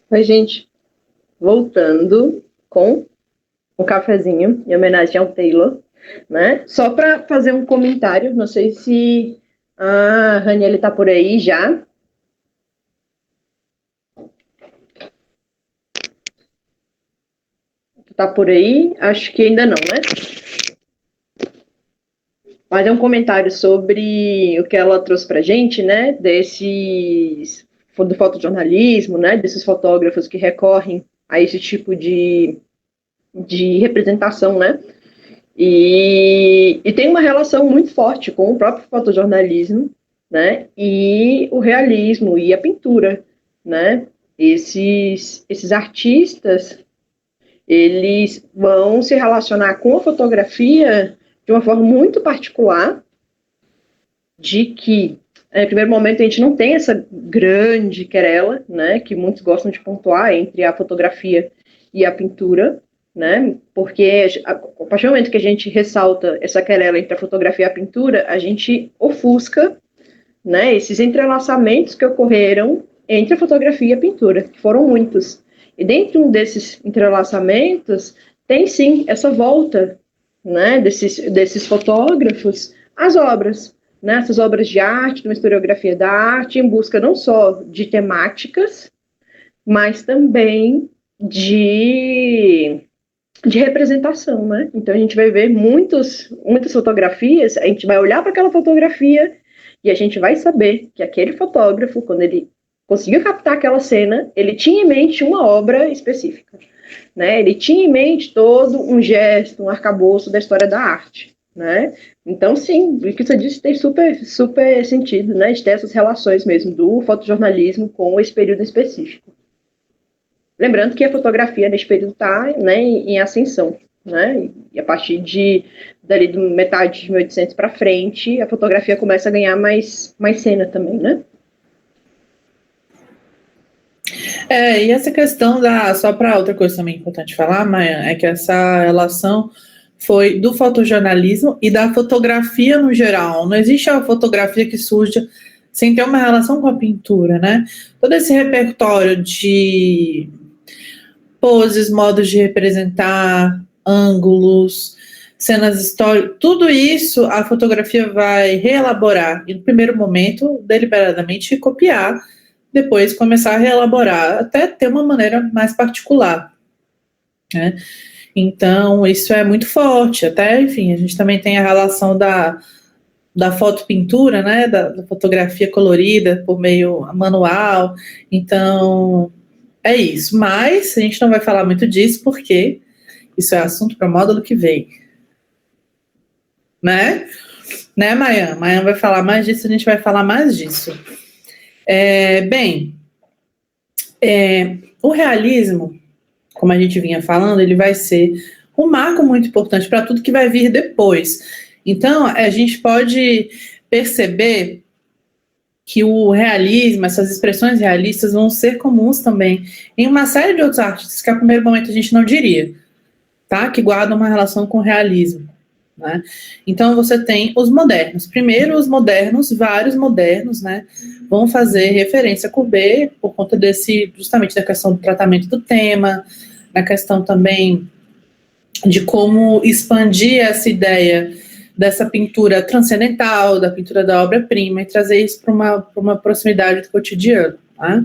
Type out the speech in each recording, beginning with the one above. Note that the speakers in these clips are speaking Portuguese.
Oi, gente. Voltando com um cafezinho em homenagem ao Taylor, né? Só para fazer um comentário, não sei se a Raniele tá por aí já. Tá por aí? Acho que ainda não, né? Mas é um comentário sobre o que ela trouxe pra gente, né? Do fotojornalismo, né? Desses fotógrafos que recorrem a esse tipo de representação, né? E tem uma relação muito forte com o próprio fotojornalismo, né? E o realismo e a pintura, né? Esses artistas, eles vão se relacionar com a fotografia de uma forma muito particular, de que, em primeiro momento, a gente não tem essa grande querela, né? Que muitos gostam de pontuar entre a fotografia e a pintura, né? Porque a partir do momento que a gente ressalta essa querela entre a fotografia e a pintura, a gente ofusca, né, esses entrelaçamentos que ocorreram entre a fotografia e a pintura, que foram muitos. E dentro um desses entrelaçamentos, tem sim essa volta, né, desses fotógrafos às obras, né, essas obras de arte, de uma historiografia da arte, em busca não só de temáticas, mas também de representação, né? Então a gente vai ver muitas fotografias, a gente vai olhar para aquela fotografia e a gente vai saber que aquele fotógrafo, quando ele conseguiu captar aquela cena, ele tinha em mente uma obra específica, né? Ele tinha em mente todo um gesto, um arcabouço da história da arte, né? Então, sim, o que você disse tem super sentido, né? De ter essas relações mesmo do fotojornalismo com esse período específico. Lembrando que a fotografia nesse período está, né, em ascensão, né? E a partir dali de metade de 1800 para frente, a fotografia começa a ganhar mais cena também, né? E essa questão só para outra coisa também importante falar, Maia, é que essa relação foi do fotojornalismo e da fotografia no geral. Não existe a fotografia que surge sem ter uma relação com a pintura, né? Todo esse repertório de poses, modos de representar, ângulos, cenas históricas, tudo isso a fotografia vai reelaborar e no primeiro momento, deliberadamente, copiar, depois começar a reelaborar, até ter uma maneira mais particular, né? Então, isso é muito forte, até, enfim, a gente também tem a relação da fotopintura, né, da fotografia colorida por meio manual, então é isso, mas a gente não vai falar muito disso porque isso é assunto para o módulo que vem, né, Maia? Maia vai falar mais disso, a gente vai falar mais disso. O realismo, como a gente vinha falando, ele vai ser um marco muito importante para tudo que vai vir depois. Então, a gente pode perceber que o realismo, essas expressões realistas vão ser comuns também em uma série de outros artistas que a primeiro momento a gente não diria, tá? Que guardam uma relação com o realismo, né? Então você tem os modernos. Primeiro os modernos, vários modernos, né? Vão fazer referência a Courbet por conta justamente da questão do tratamento do tema, na questão também de como expandir essa ideia dessa pintura transcendental, da pintura da obra-prima, e trazer isso para uma proximidade do cotidiano, tá?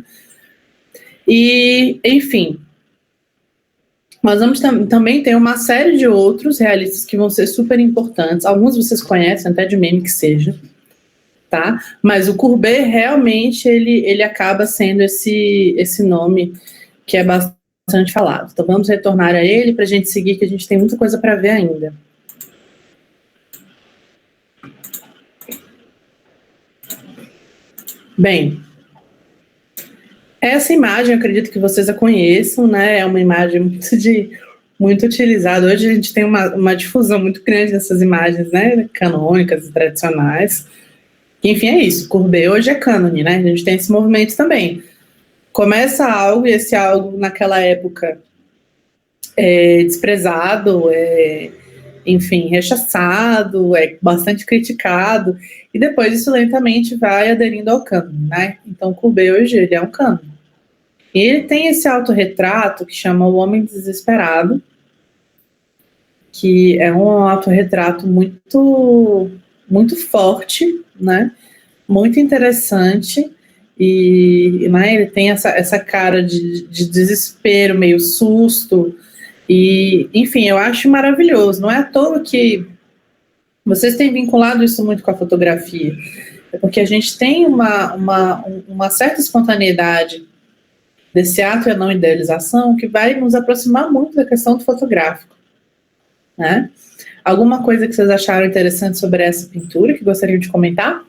E, enfim, nós vamos também ter uma série de outros realistas que vão ser super importantes, alguns vocês conhecem, até de meme que seja, tá? Mas o Courbet, realmente, ele acaba sendo esse nome que é bastante falado. Então, vamos retornar a ele para a gente seguir, que a gente tem muita coisa para ver ainda. Bem, essa imagem, eu acredito que vocês a conheçam, né? É uma imagem muito utilizada. Hoje a gente tem uma difusão muito grande dessas imagens, né? Canônicas e tradicionais. Enfim, é isso. Courbet hoje é cânone, né? A gente tem esse movimento também. Começa algo, e esse algo naquela época é desprezado, enfim, rechaçado, é bastante criticado, e depois isso lentamente vai aderindo ao cânone, né? Então, Courbet hoje, ele é um cânone. E ele tem esse autorretrato que chama O Homem Desesperado, que é um autorretrato muito, muito forte, né? Muito interessante, e né, ele tem essa cara de desespero, meio susto, e enfim, eu acho maravilhoso. Não é à toa que vocês têm vinculado isso muito com a fotografia, é porque a gente tem uma certa espontaneidade desse ato e a não idealização que vai nos aproximar muito da questão do fotográfico, né? Alguma coisa que vocês acharam interessante sobre essa pintura que gostariam de comentar?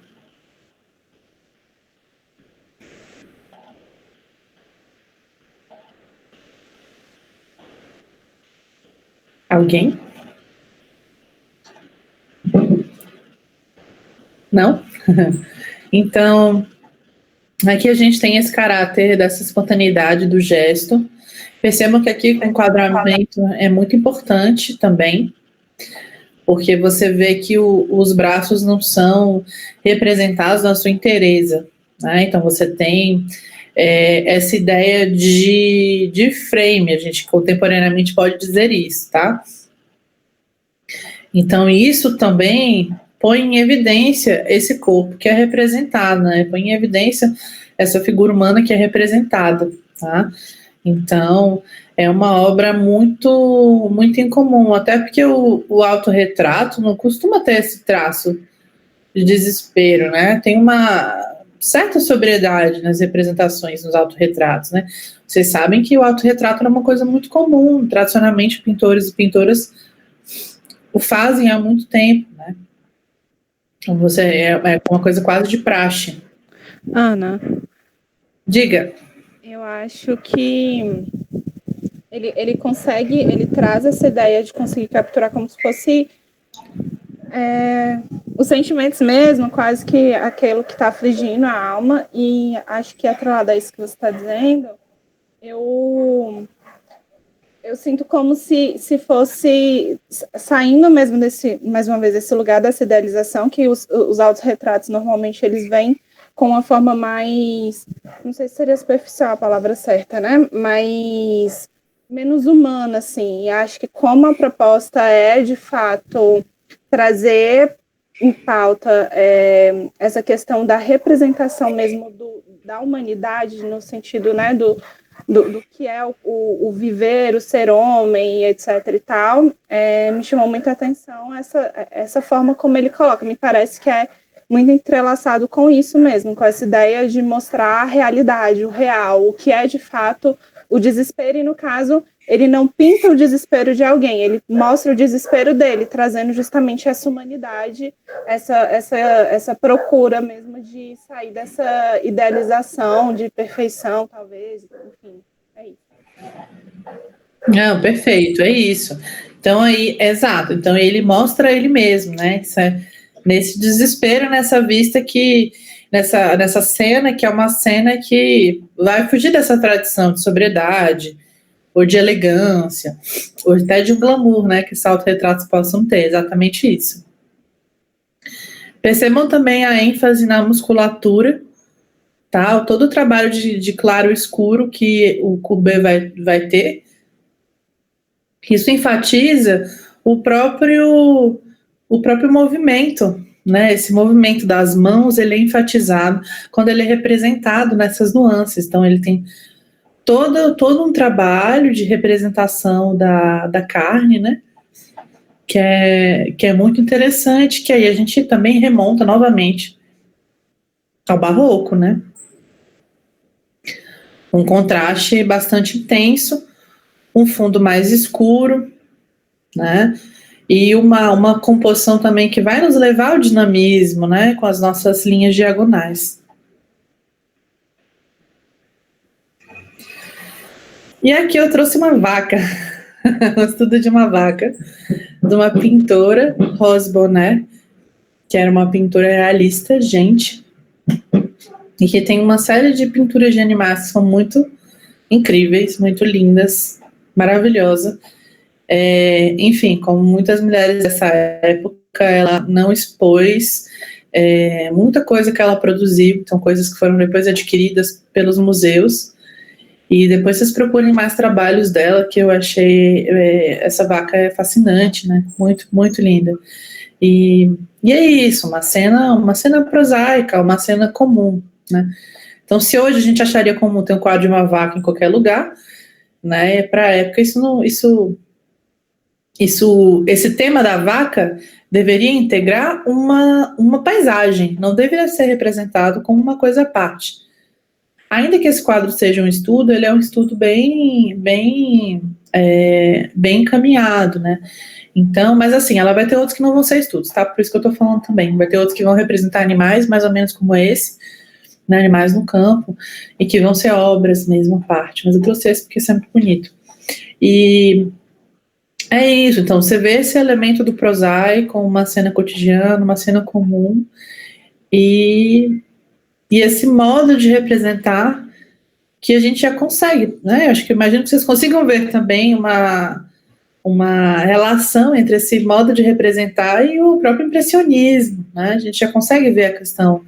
Alguém? Não? Então, aqui a gente tem esse caráter dessa espontaneidade do gesto. Percebam que aqui o enquadramento é muito importante também, porque você vê que os braços não são representados na sua inteireza, né? Então você tem essa ideia de frame, a gente contemporaneamente pode dizer isso, tá? Então isso também põe em evidência esse corpo que é representado, né? Põe em evidência essa figura humana que é representada, tá? Então, é uma obra muito, muito incomum, até porque o autorretrato não costuma ter esse traço de desespero, né? Tem uma certa sobriedade nas representações, nos autorretratos, né? Vocês sabem que o autorretrato era uma coisa muito comum, tradicionalmente pintores e pintoras o fazem há muito tempo, né? Então, é uma coisa quase de praxe. Ana, Diga. eu acho que ele traz essa ideia de conseguir capturar como se fosse os sentimentos mesmo, quase que aquilo que está afligindo a alma, e acho que atrelado a isso que você está dizendo, eu sinto como se fosse saindo mesmo mais uma vez, desse lugar dessa idealização, que os autorretratos normalmente eles vêm com uma forma mais, não sei se seria superficial a palavra certa, né? Mas menos humana, assim. E acho que como a proposta é, de fato, trazer em pauta essa questão da representação mesmo da humanidade, no sentido, né, do que é o viver, o ser homem, etc. e tal, me chamou muita atenção essa forma como ele coloca. Me parece que é muito entrelaçado com isso mesmo, com essa ideia de mostrar a realidade, o real, o que é de fato o desespero, e no caso, ele não pinta o desespero de alguém, ele mostra o desespero dele, trazendo justamente essa humanidade, essa procura mesmo de sair dessa idealização de perfeição, talvez, enfim, é isso. Não, perfeito, é isso. Então aí, exato, então ele mostra ele mesmo, né? Isso nesse desespero, nessa vista nessa cena, que é uma cena que vai fugir dessa tradição de sobriedade, ou de elegância, ou até de um glamour, né, que os autorretratos possam ter, exatamente isso. Percebam também a ênfase na musculatura, tá? Todo o trabalho de claro e escuro que o Courbet vai ter. Isso enfatiza o próprio movimento, né? Esse movimento das mãos, ele é enfatizado quando ele é representado nessas nuances. Então, ele tem todo um trabalho de representação da carne, né? Que é muito interessante, que aí a gente também remonta novamente ao barroco, né? Um contraste bastante intenso, um fundo mais escuro, né? E uma composição também que vai nos levar ao dinamismo, né? Com as nossas linhas diagonais. E aqui eu trouxe uma vaca, um estudo de uma vaca, de uma pintora, Rose Bonnet, que era uma pintora realista, gente, e que tem uma série de pinturas de animais que são muito incríveis, muito lindas, maravilhosas. Enfim, como muitas mulheres dessa época, ela não expôs muita coisa que ela produziu, então coisas que foram depois adquiridas pelos museus, E depois vocês procurem mais trabalhos dela, que eu achei, essa vaca é fascinante, né? Muito, muito linda. E é isso, uma cena prosaica, uma cena comum, né? Então, se hoje a gente acharia comum ter um quadro de uma vaca em qualquer lugar, né? Para a época esse tema da vaca deveria integrar uma paisagem, não deveria ser representado como uma coisa à parte. Ainda que esse quadro seja um estudo, ele é um estudo bem encaminhado, né? Então, mas assim, ela vai ter outros que não vão ser estudos, tá? Por isso que eu tô falando também. Vai ter outros que vão representar animais, mais ou menos como esse, né? Animais no campo, e que vão ser obras mesmo, à parte. Mas eu trouxe esse porque isso é muito bonito. E é isso, então, você vê esse elemento do prosaico, uma cena cotidiana, uma cena comum, e esse modo de representar que a gente já consegue, né? Acho que imagino que vocês consigam ver também uma relação entre esse modo de representar e o próprio impressionismo, né? A gente já consegue ver a questão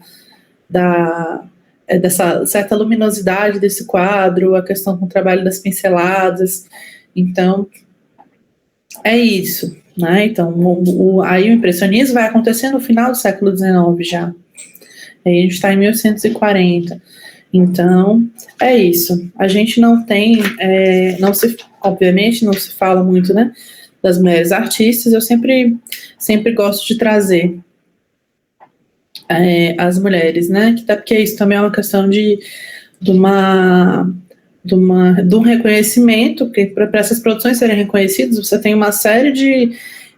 dessa certa luminosidade desse quadro, a questão com o trabalho das pinceladas. Então, é isso, né? Então, aí o impressionismo vai acontecer no final do século XIX já. Aí a gente está em 1840. Então, é isso. A gente não tem, obviamente, não se fala muito, né, das mulheres artistas. Eu sempre gosto de trazer as mulheres, né, porque isso também é uma questão de um reconhecimento, porque para essas produções serem reconhecidas, você tem uma série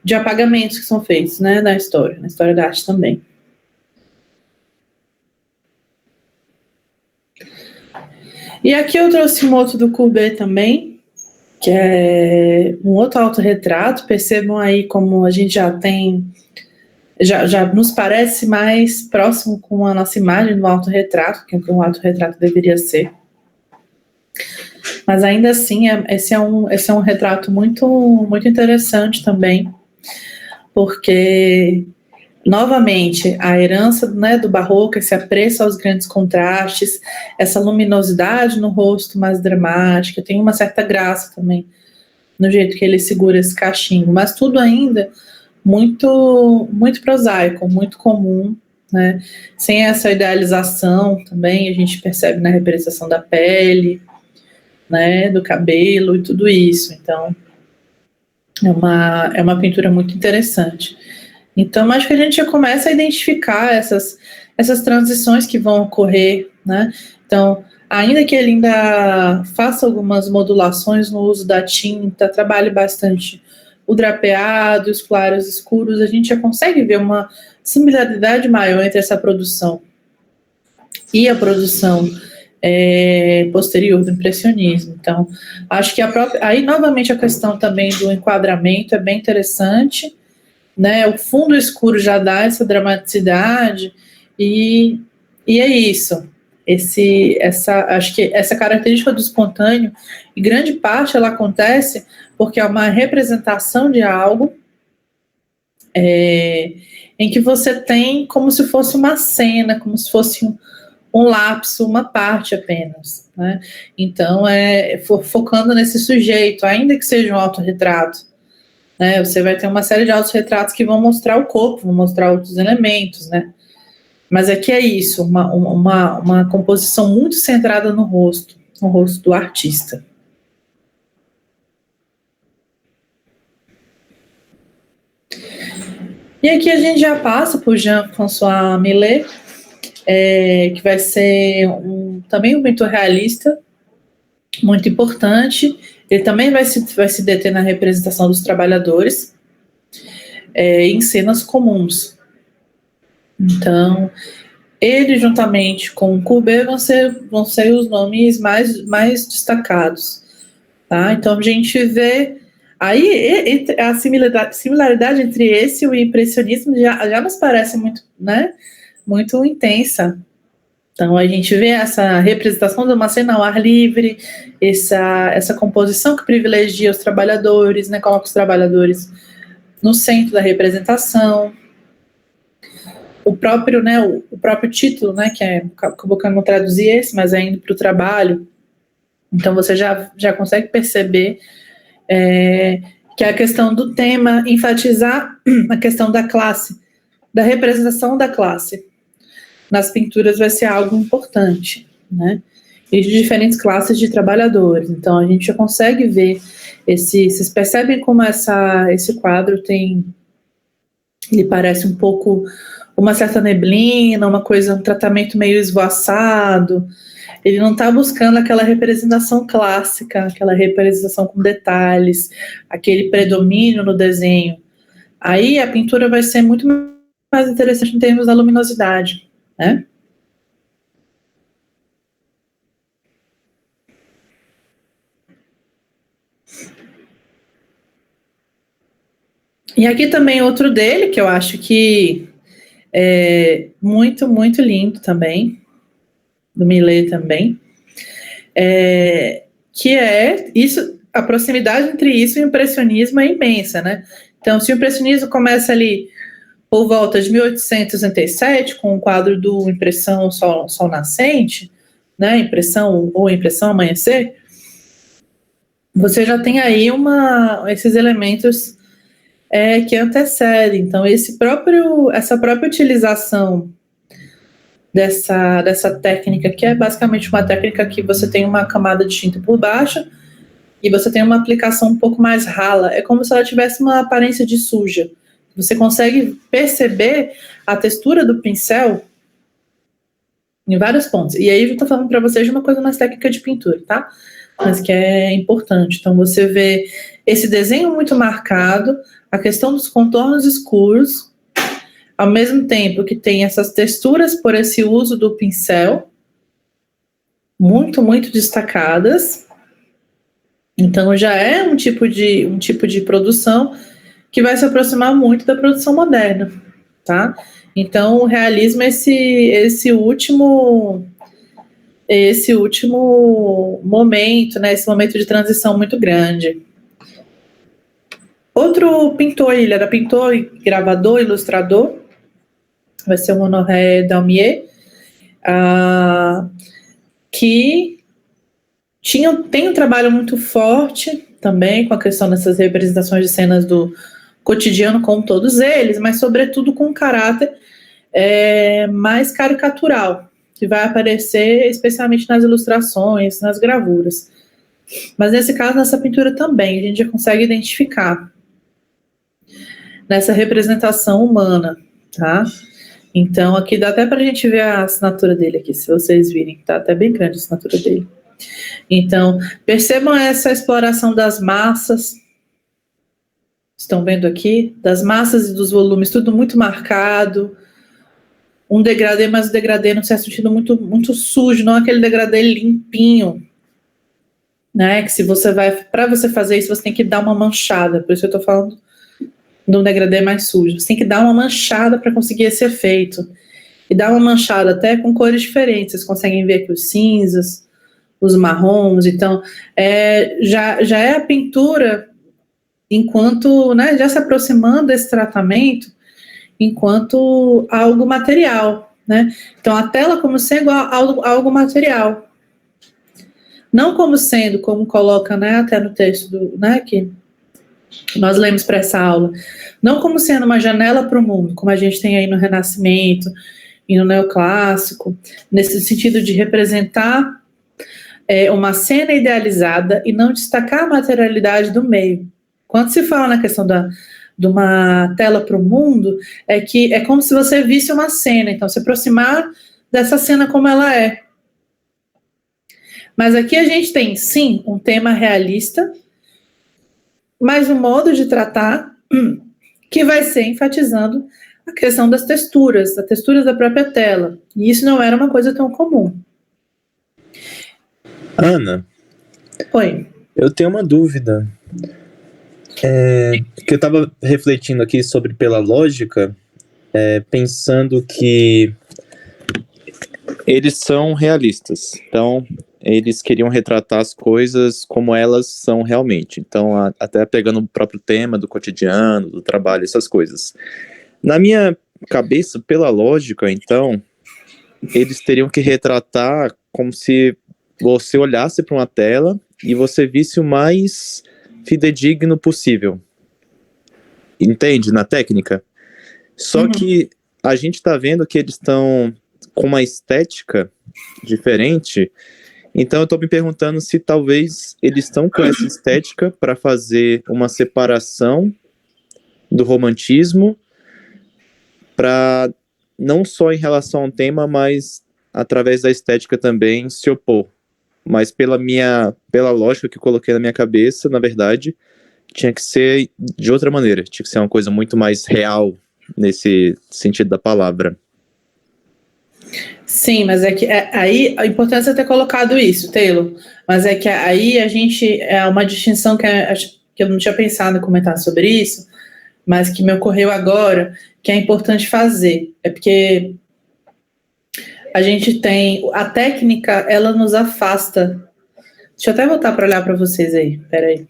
de apagamentos que são feitos, né, na história da arte também. E aqui eu trouxe um outro do Courbet também, que é um outro autorretrato. Percebam aí como a gente já tem, já nos parece mais próximo com a nossa imagem do autorretrato, que um autorretrato deveria ser. Mas ainda assim, esse é um retrato muito, muito interessante também, porque novamente, a herança, né, do barroco, esse apreço aos grandes contrastes, essa luminosidade no rosto mais dramática, tem uma certa graça também no jeito que ele segura esse cachimbo, mas tudo ainda muito, muito prosaico, muito comum, né, sem essa idealização também, a gente percebe na representação da pele, né, do cabelo e tudo isso. Então, é uma pintura muito interessante. Então, acho que a gente já começa a identificar essas transições que vão ocorrer, né? Então, ainda que ele ainda faça algumas modulações no uso da tinta, trabalhe bastante o drapeado, os claros escuros, a gente já consegue ver uma similaridade maior entre essa produção e a produção posterior do impressionismo. Então, acho que aí novamente a questão também do enquadramento é bem interessante, né? O fundo escuro já dá essa dramaticidade e é isso. Acho que essa característica do espontâneo, em grande parte, ela acontece porque é uma representação de algo em que você tem como se fosse uma cena, como se fosse um lapso, uma parte apenas, né? Então, focando nesse sujeito, ainda que seja um autorretrato, né, você vai ter uma série de autorretratos que vão mostrar o corpo, vão mostrar outros elementos, né? Mas aqui é isso, uma composição muito centrada no rosto do artista. E aqui a gente já passa por Jean-François Millet, que vai ser também um pintor realista, muito importante. Ele também vai se deter na representação dos trabalhadores em cenas comuns. Então, ele juntamente com o Courbet vão ser os nomes mais destacados. Tá? Então, a gente vê aí a similaridade entre esse e o impressionismo já nos parece muito, né, muito intensa. Então, a gente vê essa representação de uma cena ao ar livre, essa composição que privilegia os trabalhadores, né, coloca os trabalhadores no centro da representação. O próprio título, né, que acabou que eu não traduzi esse, mas é indo para o trabalho, Então você já consegue perceber que a questão do tema, enfatizar a questão da classe, da representação da classe nas pinturas vai ser algo importante, né? E de diferentes classes de trabalhadores. Então a gente já consegue ver vocês percebem como esse quadro ele parece um pouco uma certa neblina, um tratamento meio esvoaçado. Ele não está buscando aquela representação clássica, aquela representação com detalhes, aquele predomínio no desenho. Aí a pintura vai ser muito mais interessante em termos da luminosidade, né? E aqui também outro dele, que eu acho que é muito, muito lindo também, do Millet também, que é isso, a proximidade entre isso e o impressionismo é imensa, né? Então, se o impressionismo começa ali por volta de 1867, com o quadro do Impressão Sol Nascente, né, Impressão Amanhecer, você já tem aí esses elementos que antecedem. Então, essa própria utilização dessa técnica, que é basicamente uma técnica que você tem uma camada de tinta por baixo e você tem uma aplicação um pouco mais rala. É como se ela tivesse uma aparência de suja. Você consegue perceber a textura do pincel em vários pontos. E aí eu estou falando para vocês de uma coisa mais técnica de pintura, tá? Mas que é importante. Então você vê esse desenho muito marcado, a questão dos contornos escuros, ao mesmo tempo que tem essas texturas por esse uso do pincel, muito, muito destacadas. Então já é um tipo de produção que vai se aproximar muito da produção moderna, tá? Então o realismo é esse último momento, né? Esse momento de transição muito grande. Outro pintor, ele era pintor, gravador, ilustrador, vai ser o Honoré Daumier, que tem um trabalho muito forte também com a questão dessas representações de cenas do cotidiano, com todos eles, mas sobretudo com um caráter mais caricatural, que vai aparecer especialmente nas ilustrações, nas gravuras. Mas nesse caso, nessa pintura também, a gente já consegue identificar nessa representação humana, tá? Então, aqui dá até para a gente ver a assinatura dele aqui, se vocês virem, tá até bem grande a assinatura dele. Então, percebam essa exploração das massas, estão vendo aqui? Das massas e dos volumes, tudo muito marcado, um degradê, mas o degradê no certo sentido muito, muito sujo, não aquele degradê limpinho, né? Que para você fazer isso, você tem que dar uma manchada, por isso eu estou falando de um degradê mais sujo. Você tem que dar uma manchada para conseguir esse efeito. E dar uma manchada até com cores diferentes. Vocês conseguem ver aqui os cinzas, os marrons. Então, já é a pintura enquanto, né, já se aproximando desse tratamento enquanto algo material, né? Então, a tela como sendo algo material. Não como sendo, como coloca, né, até no texto né, que nós lemos para essa aula, não como sendo uma janela para o mundo, como a gente tem aí no Renascimento e no Neoclássico, nesse sentido de representar uma cena idealizada e não destacar a materialidade do meio. Quando se fala na questão de uma tela para o mundo, que é como se você visse uma cena, então se aproximar dessa cena como ela é. Mas aqui a gente tem, sim, um tema realista, mas um modo de tratar que vai ser enfatizando a questão das texturas da própria tela. E isso não era uma coisa tão comum. Ana, Oi. Eu tenho uma dúvida. Que eu estava refletindo aqui sobre pela lógica, pensando que eles são realistas. Então, eles queriam retratar as coisas como elas são realmente. Então, até pegando o próprio tema do cotidiano, do trabalho, essas coisas. Na minha cabeça, pela lógica, então, eles teriam que retratar como se você olhasse para uma tela e você visse o mais fidedigno possível. Entende? Na técnica. Só que a gente está vendo que eles estão com uma estética diferente. Então eu estou me perguntando se talvez eles estão com essa estética para fazer uma separação do romantismo, para não só em relação ao tema, mas através da estética também se opor. Mas pela lógica que eu coloquei na minha cabeça, na verdade, tinha que ser de outra maneira. Tinha que ser uma coisa muito mais real, nesse sentido da palavra. Sim, mas é que aí a importância é ter colocado isso, Taylor. Mas é que aí a gente, é uma distinção que eu não tinha pensado em comentar sobre isso, mas que me ocorreu agora, que é importante fazer. É porque a gente tem, a técnica, ela nos afasta. Deixa eu até voltar para olhar para vocês aí, peraí.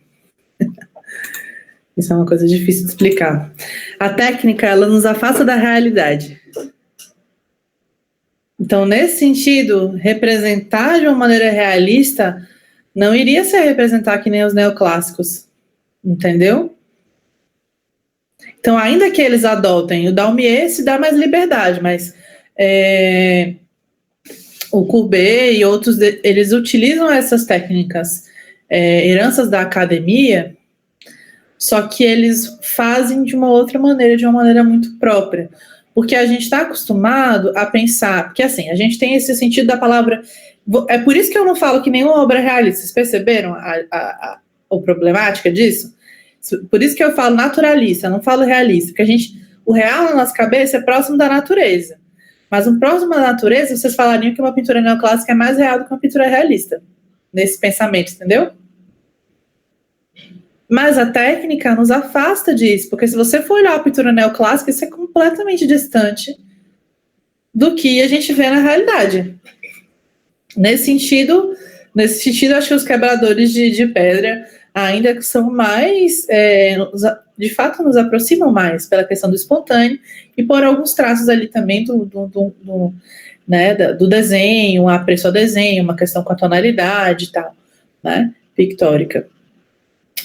Isso é uma coisa difícil de explicar. A técnica, ela nos afasta da realidade. Então, nesse sentido, representar de uma maneira realista não iria ser representar que nem os neoclássicos, entendeu? Então, ainda que eles adotem, o Daumier se dá mais liberdade, mas o Courbet e outros, eles utilizam essas técnicas, heranças da academia, só que eles fazem de uma outra maneira, de uma maneira muito própria. Porque a gente está acostumado a pensar, porque assim, a gente tem esse sentido da palavra, é por isso que eu não falo que nenhuma obra é realista, vocês perceberam a problemática disso? Por isso que eu falo naturalista, não falo realista, porque o real na nossa cabeça é próximo da natureza, mas um próximo da natureza, vocês falariam que uma pintura neoclássica é mais real do que uma pintura realista, nesse pensamento, entendeu? Mas a técnica nos afasta disso, porque se você for olhar a pintura neoclássica, isso é completamente distante do que a gente vê na realidade. Nesse sentido, acho que os quebradores de pedra ainda são mais, de fato, nos aproximam mais pela questão do espontâneo e por alguns traços ali também do desenho, um apreço ao desenho, uma questão com a tonalidade e tal, né, pictórica.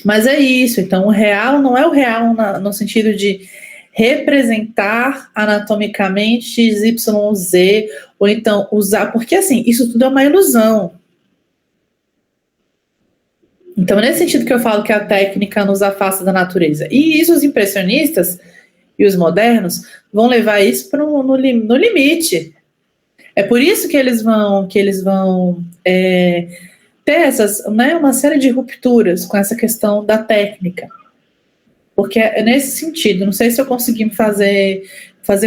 Mas é isso, então o real não é o real no sentido de representar anatomicamente XYZ, ou então usar, porque assim, isso tudo é uma ilusão. Então, nesse sentido que eu falo que a técnica nos afasta da natureza. E isso os impressionistas e os modernos vão levar isso no limite. É por isso que eles vão ter uma série de rupturas com essa questão da técnica. Porque é nesse sentido, não sei se eu consegui me fazer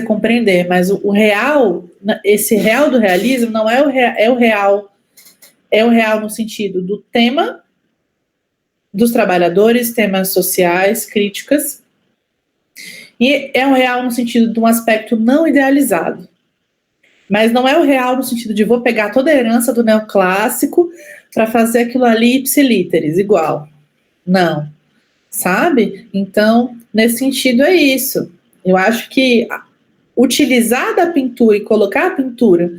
compreender, mas o real, esse real do realismo não é o real no sentido do tema dos trabalhadores, temas sociais, críticas, e é o real no sentido de um aspecto não idealizado. Mas não é o real no sentido de vou pegar toda a herança do neoclássico para fazer aquilo ali ipsilíteres, igual. Não. Sabe? Então, nesse sentido é isso. Eu acho que utilizar da pintura e colocar a pintura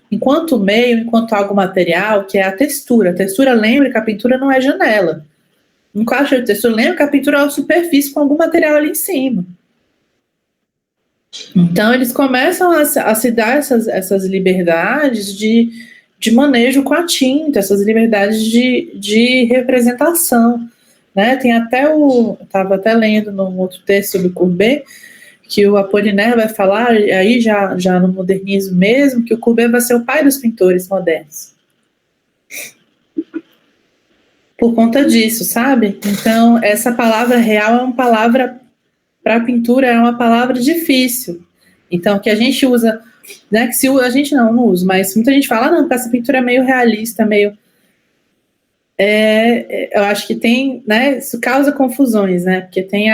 enquanto meio, enquanto algo material, que é a textura. A textura lembra que a pintura não é janela. No caso de textura, lembra que a pintura é uma superfície com algum material ali em cima. Então, eles começam a se dar essas liberdades de manejo com a tinta, essas liberdades de representação. Né? Tem até eu estava até lendo num outro texto sobre Courbet, que o Apollinaire vai falar, aí já no modernismo mesmo, que o Courbet vai ser o pai dos pintores modernos. Por conta disso, sabe? Então, essa palavra real é uma palavra, para a pintura, é uma palavra difícil. Então, que a gente usa, né, que se a gente não usa, mas muita gente fala, não, porque essa pintura é meio realista, meio... eu acho que tem, né, isso causa confusões, né, porque tem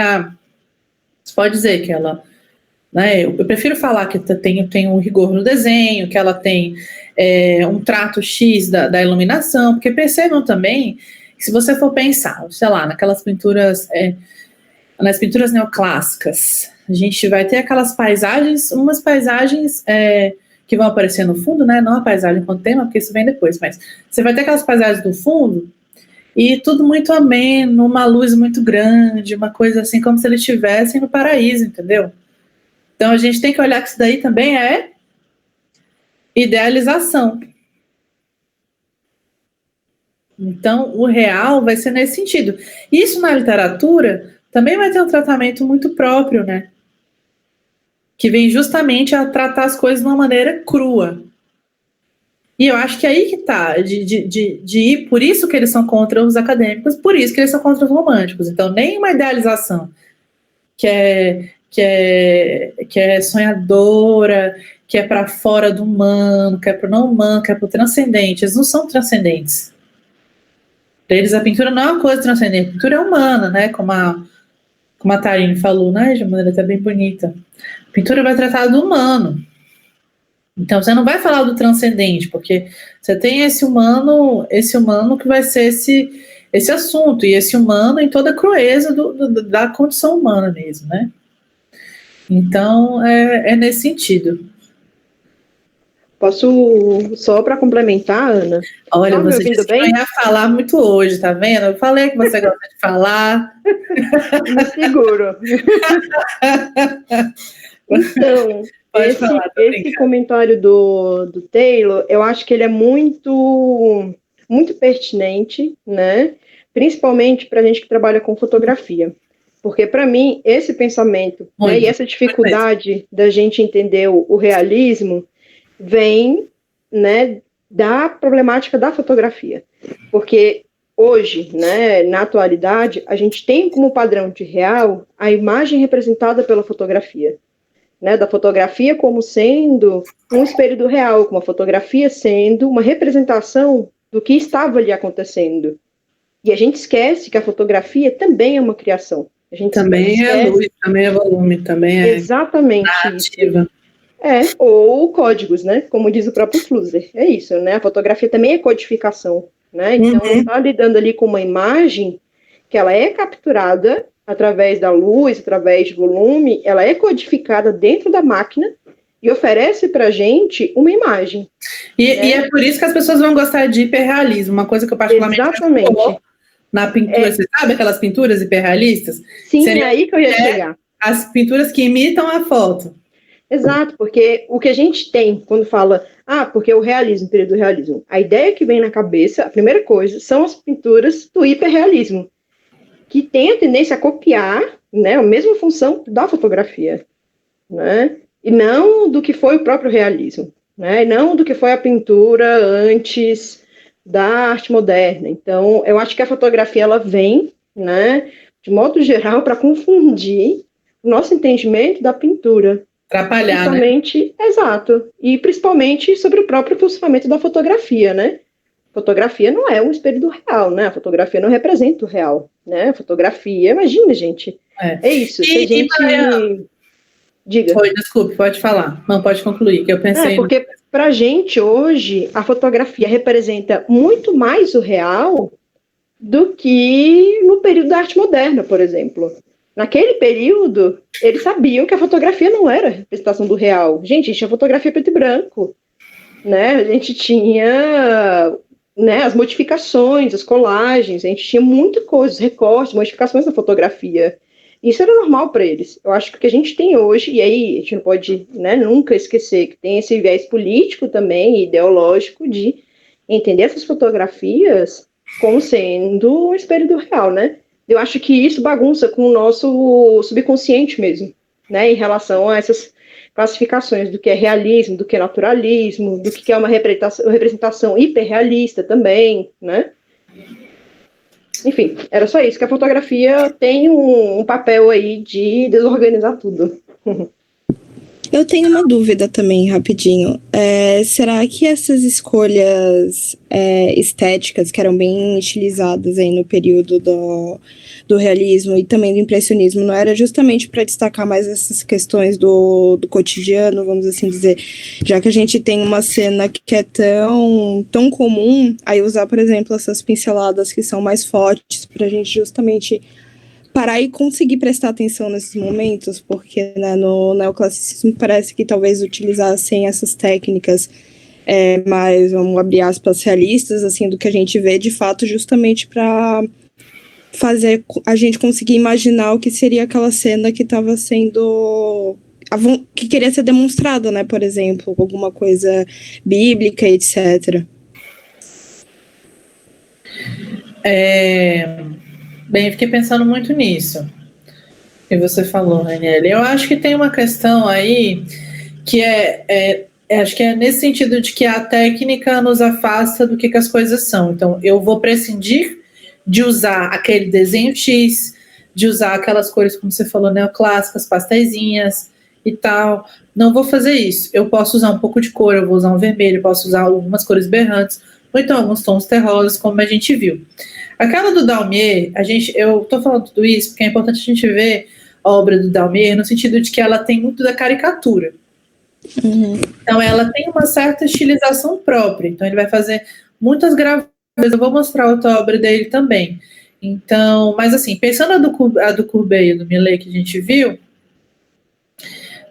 você pode dizer que ela, né, eu prefiro falar que tem um rigor no desenho, que ela tem um trato X da iluminação, porque percebam também que se você for pensar, sei lá, naquelas pinturas, nas pinturas neoclássicas, a gente vai ter aquelas paisagens, umas paisagens que vão aparecer no fundo, né? Não a paisagem enquanto tema, porque isso vem depois, mas você vai ter aquelas paisagens do fundo e tudo muito ameno, uma luz muito grande, uma coisa assim, como se eles estivessem no paraíso, entendeu? Então a gente tem que olhar que isso daí também é idealização. Então, o real vai ser nesse sentido. Isso na literatura também vai ter um tratamento muito próprio, né? Que vem justamente a tratar as coisas de uma maneira crua. E eu acho que é aí que tá, de ir, por isso que eles são contra os acadêmicos, por isso que eles são contra os românticos. Então, nem uma idealização que é sonhadora, que é para fora do humano, que é para o não humano, que é para o transcendente. Eles não são transcendentes. Para eles, a pintura não é uma coisa transcendente, a pintura é humana, né? Como a Tarine falou, né? De maneira até bem bonita. A pintura vai tratar do humano. Então, você não vai falar do transcendente, porque você tem esse humano que vai ser esse assunto, e esse humano em toda a crueza da condição humana mesmo, né? Então, é nesse sentido. Posso, só para complementar, Ana? Olha, tá você disse que não ia falar muito hoje, tá vendo? Eu falei que você gosta de falar. Me seguro. Então, esse comentário do Taylor, eu acho que ele é muito, muito pertinente, né? Principalmente para a gente que trabalha com fotografia. Porque, para mim, esse pensamento, né, e essa dificuldade da gente entender o realismo vem, né, da problemática da fotografia. Porque hoje, né, na atualidade, a gente tem como padrão de real a imagem representada pela fotografia. Né, da fotografia como sendo um espelho do real, como a fotografia sendo uma representação do que estava ali acontecendo. E a gente esquece que a fotografia também é uma criação. A gente também é luz, também é volume, também é exatamente narrativa. Ou códigos, né? Como diz o próprio Flusser. É isso, né? A fotografia também é codificação, né? Então, está lidando ali com uma imagem que ela é capturada através da luz, através de volume, ela é codificada dentro da máquina e oferece para a gente uma imagem. E é por isso que as pessoas vão gostar de hiperrealismo, uma coisa que eu particularmente exatamente na pintura, você sabe aquelas pinturas hiperrealistas? Sim, é aí que eu ia chegar. As pinturas que imitam a foto. Exato, porque o que a gente tem quando fala, porque o realismo, o período do realismo, a ideia que vem na cabeça, a primeira coisa, são as pinturas do hiperrealismo, que tem a tendência a copiar, né, a mesma função da fotografia, né, e não do que foi o próprio realismo, né, e não do que foi a pintura antes da arte moderna. Então, eu acho que a fotografia, ela vem, né, de modo geral, para confundir o nosso entendimento da pintura. Atrapalhar, principalmente, né? Exato. E principalmente sobre o próprio funcionamento da fotografia, né? Fotografia não é um espelho do real, né? A fotografia não representa o real, né? A fotografia, imagina, gente. É isso. Se a gente... Diga. Desculpe, pode falar. Não, pode concluir, que eu pensei... porque pra gente, hoje, a fotografia representa muito mais o real do que no período da arte moderna, por exemplo. Naquele período, eles sabiam que a fotografia não era a representação do real. Gente, a gente tinha fotografia preto e branco, né? A gente tinha, né, as modificações, as colagens, a gente tinha muita coisa, os recortes, modificações da fotografia. Isso era normal para eles. Eu acho que o que a gente tem hoje, e aí a gente não pode, né, nunca esquecer que tem esse viés político também, ideológico, de entender essas fotografias como sendo um espelho do real, né? Eu acho que isso bagunça com o nosso subconsciente mesmo, né, em relação a essas classificações do que é realismo, do que é naturalismo, do que é uma representação hiperrealista também, né? Enfim, era só isso, que a fotografia tem um papel aí de desorganizar tudo. Eu tenho uma dúvida também, rapidinho. Será que essas escolhas estéticas que eram bem utilizadas aí no período do realismo e também do impressionismo não era justamente para destacar mais essas questões do cotidiano, vamos assim dizer, já que a gente tem uma cena que é tão comum, aí usar, por exemplo, essas pinceladas que são mais fortes para a gente justamente parar e conseguir prestar atenção nesses momentos, porque, né, no neoclassicismo parece que talvez utilizassem essas técnicas mais, vamos abrir aspas, realistas, assim, do que a gente vê de fato, justamente para fazer a gente conseguir imaginar o que seria aquela cena que estava sendo... que queria ser demonstrada, né, por exemplo, alguma coisa bíblica, etc. Bem, fiquei pensando muito nisso que você falou, Raniele. Eu acho que tem uma questão aí que acho que é nesse sentido de que a técnica nos afasta do que as coisas são. Então, eu vou prescindir de usar aquele desenho X, de usar aquelas cores, como você falou, neoclássicas, pasteizinhas e tal. Não vou fazer isso. Eu posso usar um pouco de cor, eu vou usar um vermelho, eu posso usar algumas cores berrantes, ou então alguns tons terrosos, como a gente viu. Aquela do Daumier, eu estou falando tudo isso porque é importante a gente ver a obra do Daumier no sentido de que ela tem muito da caricatura. Uhum. Então, ela tem uma certa estilização própria. Então, ele vai fazer muitas gravuras. Eu vou mostrar outra obra dele também. Então, mas assim, pensando a do Courbet e do Millet que a gente viu,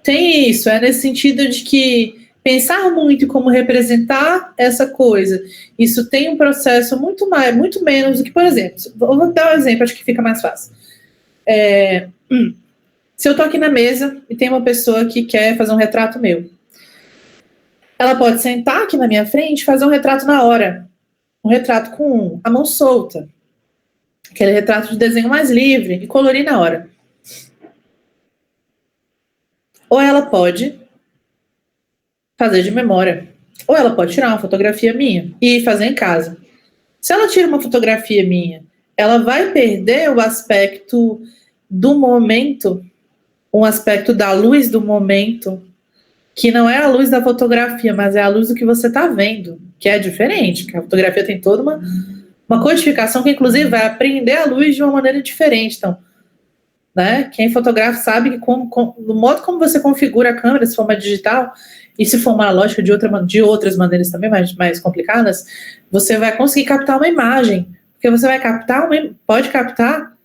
tem isso, nesse sentido de que pensar muito em como representar essa coisa, isso tem um processo muito menos do que, por exemplo, vou dar um exemplo, acho que fica mais fácil. Se eu estou aqui na mesa e tem uma pessoa que quer fazer um retrato meu, ela pode sentar aqui na minha frente e fazer um retrato na hora. Um retrato com a mão solta. Aquele retrato de desenho mais livre e colorir na hora. Ou ela pode fazer de memória. Ou ela pode tirar uma fotografia minha e fazer em casa. Se ela tira uma fotografia minha, ela vai perder o aspecto do momento, um aspecto da luz do momento, que não é a luz da fotografia, mas é a luz do que você está vendo, que é diferente, porque a fotografia tem toda uma codificação que, inclusive, vai apreender a luz de uma maneira diferente. Então, né, quem fotografa sabe que no modo como você configura a câmera, se for uma digital, e se for uma analógica de outras maneiras também, mais complicadas, você vai conseguir captar uma imagem, porque você vai pode captar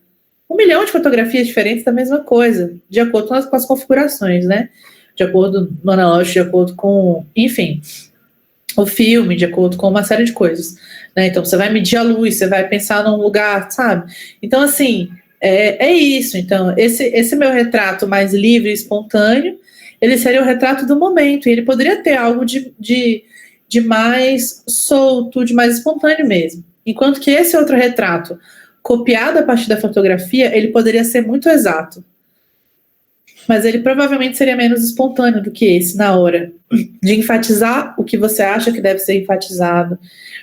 1 milhão de fotografias diferentes da mesma coisa, de acordo com as configurações, né? De acordo no analógico, de acordo com, enfim, o filme, de acordo com uma série de coisas, né? Então, você vai medir a luz, você vai pensar num lugar, sabe? Então, assim, é isso. Então, esse meu retrato mais livre e espontâneo, ele seria o retrato do momento, e ele poderia ter algo de mais solto, de mais espontâneo mesmo. Enquanto que esse outro retrato, copiado a partir da fotografia, ele poderia ser muito exato. Mas ele provavelmente seria menos espontâneo do que esse na hora de enfatizar o que você acha que deve ser enfatizado,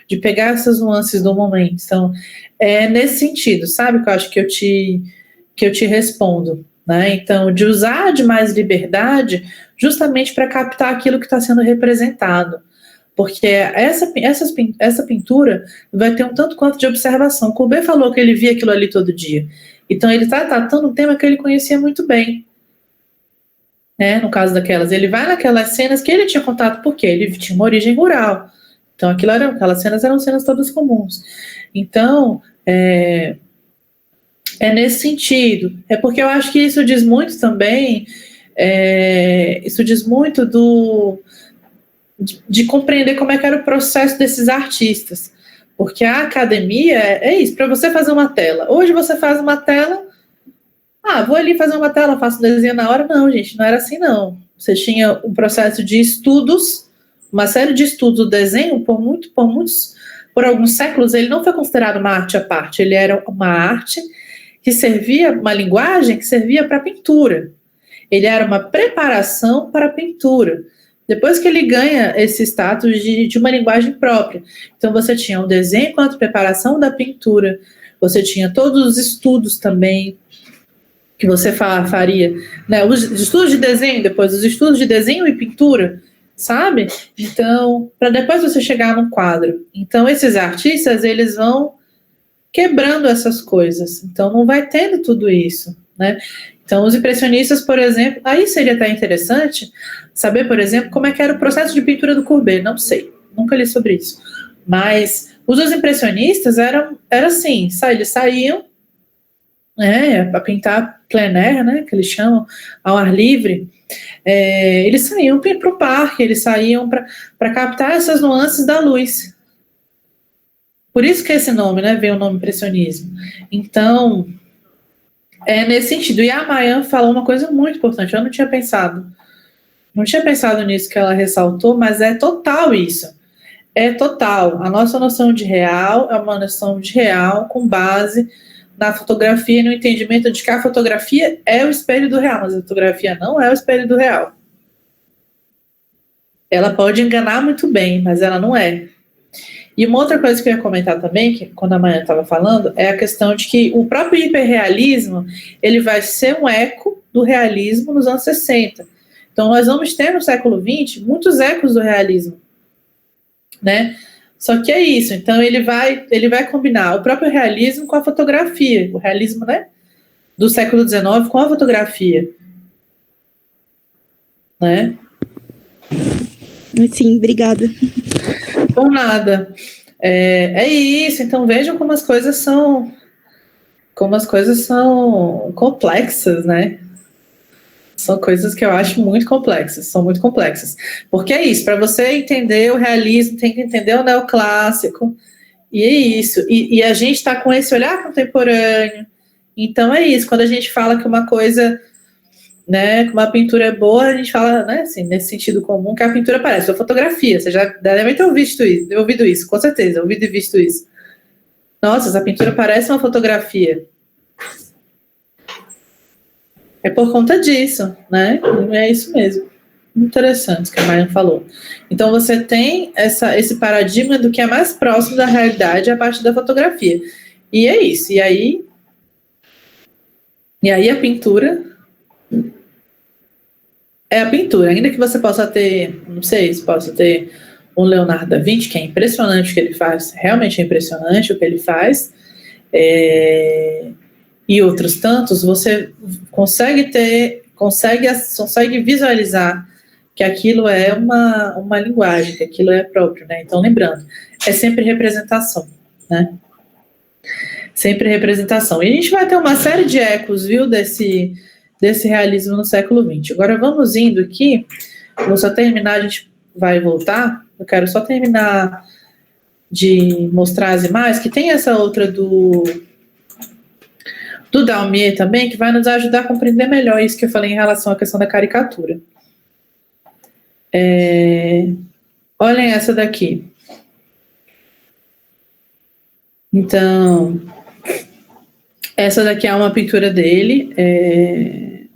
de pegar essas nuances do momento. Então, é nesse sentido, sabe, que eu acho que eu te respondo, né? Então, de usar de mais liberdade justamente para captar aquilo que está sendo representado. Porque essa pintura vai ter um tanto quanto de observação. Courbet falou que ele via aquilo ali todo dia. Então, ele está tratando um tema que ele conhecia muito bem. No caso daquelas, ele vai naquelas cenas que ele tinha contato, porque ele tinha uma origem rural. Então, aquelas cenas eram cenas todas comuns. Então, é nesse sentido. É porque eu acho que isso diz muito também, isso diz muito de compreender como é que era o processo desses artistas. Porque a academia é isso, para você fazer uma tela. Hoje você faz uma tela, vou ali fazer uma tela, faço um desenho na hora. Não, gente, não era assim, não. Você tinha um processo de estudos, uma série de estudos do desenho, por alguns séculos, ele não foi considerado uma arte à parte, ele era uma arte que servia, uma linguagem que servia para a pintura. Ele era uma preparação para a pintura. Depois que ele ganha esse status de uma linguagem própria. Então, você tinha o desenho quanto preparação da pintura, você tinha todos os estudos também, que você faria, né? Os estudos de desenho, depois os estudos de desenho e pintura, sabe? Então, para depois você chegar no quadro. Então, esses artistas, eles vão quebrando essas coisas. Então, não vai tendo tudo isso, né? Então, os impressionistas, por exemplo, aí seria até interessante saber, por exemplo, como é que era o processo de pintura do Courbet. Não sei, nunca li sobre isso. Mas os impressionistas eram assim, eles saíam para pintar plein air, né, que eles chamam, ao ar livre, eles saíam para o parque, eles saíam para captar essas nuances da luz. Por isso que esse nome, né, veio o nome impressionismo. Então, é nesse sentido. E a Mayan falou uma coisa muito importante, eu não tinha pensado nisso que ela ressaltou, mas é total isso. É total. A nossa noção de real é uma noção de real com base na fotografia e no entendimento de que a fotografia é o espelho do real, mas a fotografia não é o espelho do real. Ela pode enganar muito bem, mas ela não é. E uma outra coisa que eu ia comentar também, que quando a Mayan estava falando, é a questão de que o próprio hiperrealismo, ele vai ser um eco do realismo nos anos 60. Então, nós vamos ter no século XX muitos ecos do realismo, né? Só que é isso, então ele vai combinar o próprio realismo com a fotografia, o realismo, né, do século XIX com a fotografia, né? Sim, obrigada. Por nada. É isso, então vejam como as coisas são complexas, né? São coisas que eu acho muito complexas, são muito complexas. Porque é isso, para você entender o realismo, tem que entender o neoclássico, e é isso. E a gente está com esse olhar contemporâneo. Então é isso, quando a gente fala que uma coisa, né, que uma pintura é boa, a gente fala, né, assim, nesse sentido comum, que a pintura parece uma fotografia. Você já deve ter ouvido isso, com certeza, ouvido e visto isso. Nossa, essa pintura parece uma fotografia. É por conta disso, né? É isso mesmo. Interessante o que a Mayan falou. Então, você tem esse paradigma do que é mais próximo da realidade a partir da fotografia. E é isso. E aí a pintura é a pintura. Ainda que você possa ter, não sei, se possa ter um Leonardo da Vinci, que é impressionante o que ele faz, realmente é impressionante o que ele faz, e outros tantos, você consegue visualizar que aquilo é uma linguagem, que aquilo é próprio, né? Então, lembrando, é sempre representação, né? Sempre representação. E a gente vai ter uma série de ecos, viu, desse realismo no século XX. Agora, vamos indo aqui, vou só terminar, a gente vai voltar, eu quero só terminar de mostrar as imagens, que tem essa outra do Daumier também, que vai nos ajudar a compreender melhor isso que eu falei em relação à questão da caricatura. Olhem essa daqui. Então, essa daqui é uma pintura dele,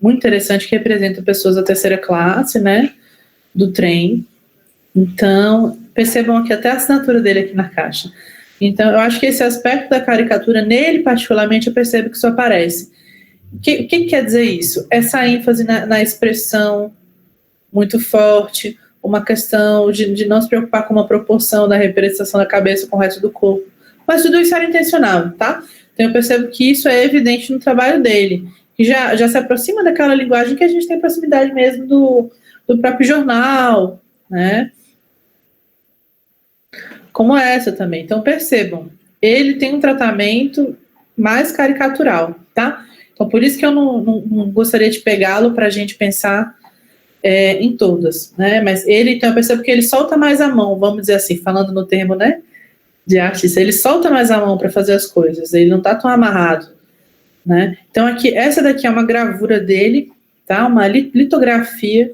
muito interessante, que representa pessoas da terceira classe, né, do trem. Então, percebam aqui até a assinatura dele aqui na caixa. Então, eu acho que esse aspecto da caricatura, nele particularmente, eu percebo que isso aparece. O que quer dizer isso? Essa ênfase na expressão muito forte, uma questão de não se preocupar com uma proporção da representação da cabeça com o resto do corpo. Mas tudo isso era intencional, tá? Então, eu percebo que isso é evidente no trabalho dele, que já se aproxima daquela linguagem que a gente tem proximidade mesmo do próprio jornal, né? Como essa também. Então, percebam, ele tem um tratamento mais caricatural, tá? Então, por isso que eu não gostaria de pegá-lo para a gente pensar em todas, né? Mas então, eu percebo que ele solta mais a mão, vamos dizer assim, falando no termo, né, de artista, ele solta mais a mão para fazer as coisas, ele não está tão amarrado, né? Então, aqui, essa daqui é uma gravura dele, tá? Uma litografia.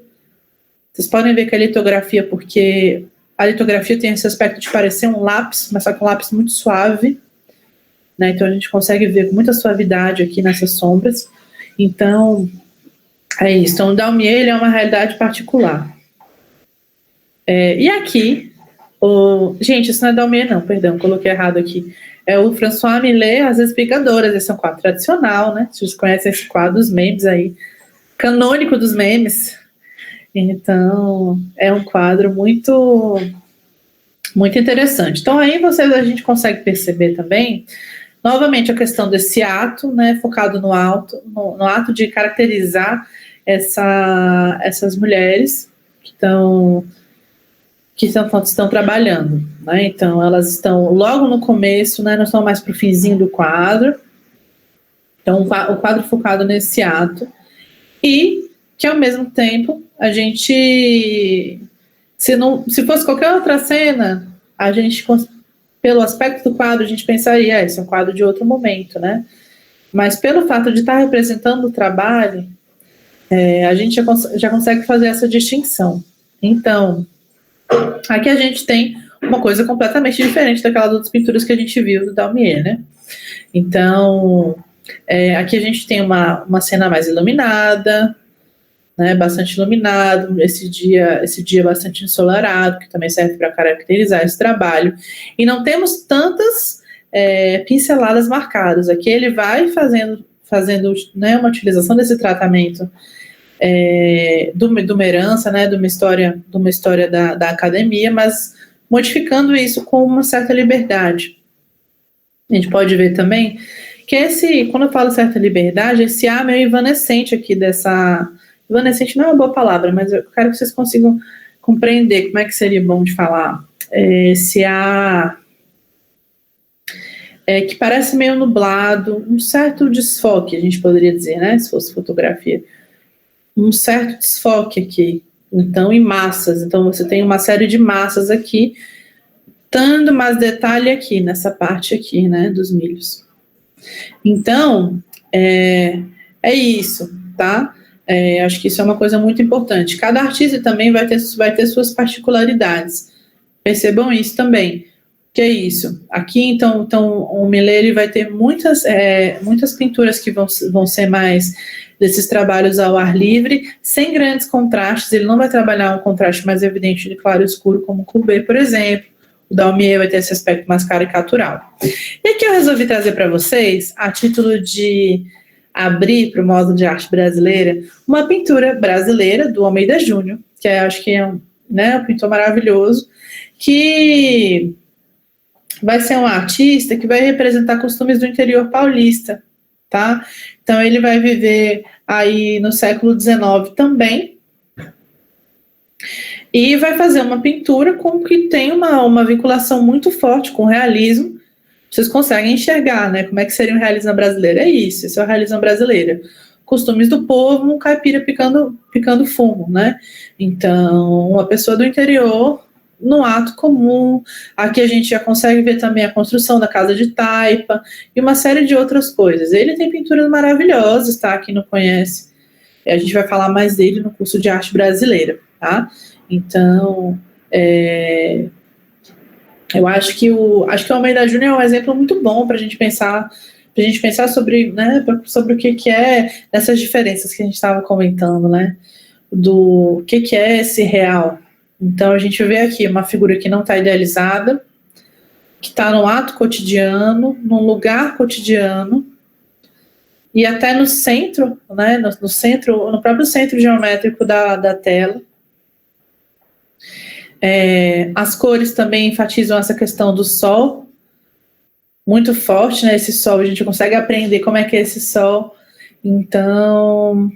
Vocês podem ver que é litografia porque a litografia tem esse aspecto de parecer um lápis, mas só que um lápis muito suave, né? Então a gente consegue ver com muita suavidade aqui nessas sombras. Então, é isso. Então, o Daumier, ele é uma realidade particular. E aqui, gente, isso não é Daumier não, perdão, coloquei errado aqui. É o François Millet, As Explicadoras. Esse é um quadro tradicional, né? Vocês conhecem esse quadro dos memes aí, canônico dos memes. Então, é um quadro muito, muito interessante. Então, aí a gente consegue perceber também, novamente, a questão desse ato, né, focado no ato de caracterizar essas mulheres que estão trabalhando, né? Então, elas estão logo no começo, né, não estão mais para o finzinho do quadro, Então, o quadro focado nesse ato. E que, ao mesmo tempo, a gente... Se fosse qualquer outra cena, a gente, pelo aspecto do quadro, a gente pensaria, esse é um quadro de outro momento, né? Mas pelo fato de estar representando o trabalho, a gente já consegue fazer essa distinção. Então, aqui a gente tem uma coisa completamente diferente daquelas outras pinturas que a gente viu do Daumier, né? Então, aqui a gente tem uma cena mais iluminada, né, bastante iluminado, esse dia bastante ensolarado, que também serve para caracterizar esse trabalho. E não temos tantas pinceladas marcadas. Aqui ele vai fazendo né, uma utilização desse tratamento de uma herança, né, de uma história da academia, mas modificando isso com uma certa liberdade. A gente pode ver também que quando eu falo certa liberdade, esse ar meio evanescente aqui evanescente não é uma boa palavra, mas eu quero que vocês consigam compreender como é que seria bom de falar. Esse ar que parece meio nublado, um certo desfoque, a gente poderia dizer, né, se fosse fotografia. Um certo desfoque aqui. Então, em massas. Então, você tem uma série de massas aqui, dando mais detalhe aqui, nessa parte aqui, né, dos milhos. Então, é isso, tá? Acho que isso é uma coisa muito importante. Cada artista também vai ter suas particularidades. Percebam isso também. Que é isso. Aqui, então o Millet ele vai ter muitas pinturas que vão ser mais desses trabalhos ao ar livre, sem grandes contrastes. Ele não vai trabalhar um contraste mais evidente de claro e escuro, como o Courbet, por exemplo. O Daumier vai ter esse aspecto mais caricatural. E aqui eu resolvi trazer para vocês, a título de abrir para o módulo de arte brasileira, uma pintura brasileira do Almeida Júnior, que acho que é um pintor maravilhoso, que vai ser um artista que vai representar costumes do interior paulista, tá? Então ele vai viver aí no século XIX também, e vai fazer uma pintura que tem uma vinculação muito forte com o realismo. Vocês conseguem enxergar, né? Como é que seria o realismo brasileiro? É isso, esse é o realismo brasileiro. Costumes do povo, um caipira picando fumo, né? Então, uma pessoa do interior, no ato comum. Aqui a gente já consegue ver também a construção da casa de taipa e uma série de outras coisas. Ele tem pinturas maravilhosas, tá? Quem não conhece, a gente vai falar mais dele no curso de arte brasileira, tá? Então, eu acho que o Almeida Júnior é um exemplo muito bom para a gente pensar sobre, né, sobre o que é essas diferenças que a gente estava comentando, né, do que é esse real. Então a gente vê aqui uma figura que não está idealizada, que está no ato cotidiano, num lugar cotidiano, e até no centro, né, no próprio centro geométrico da tela. As cores também enfatizam essa questão do sol, muito forte, né? Esse sol, a gente consegue aprender como é que é esse sol. Então,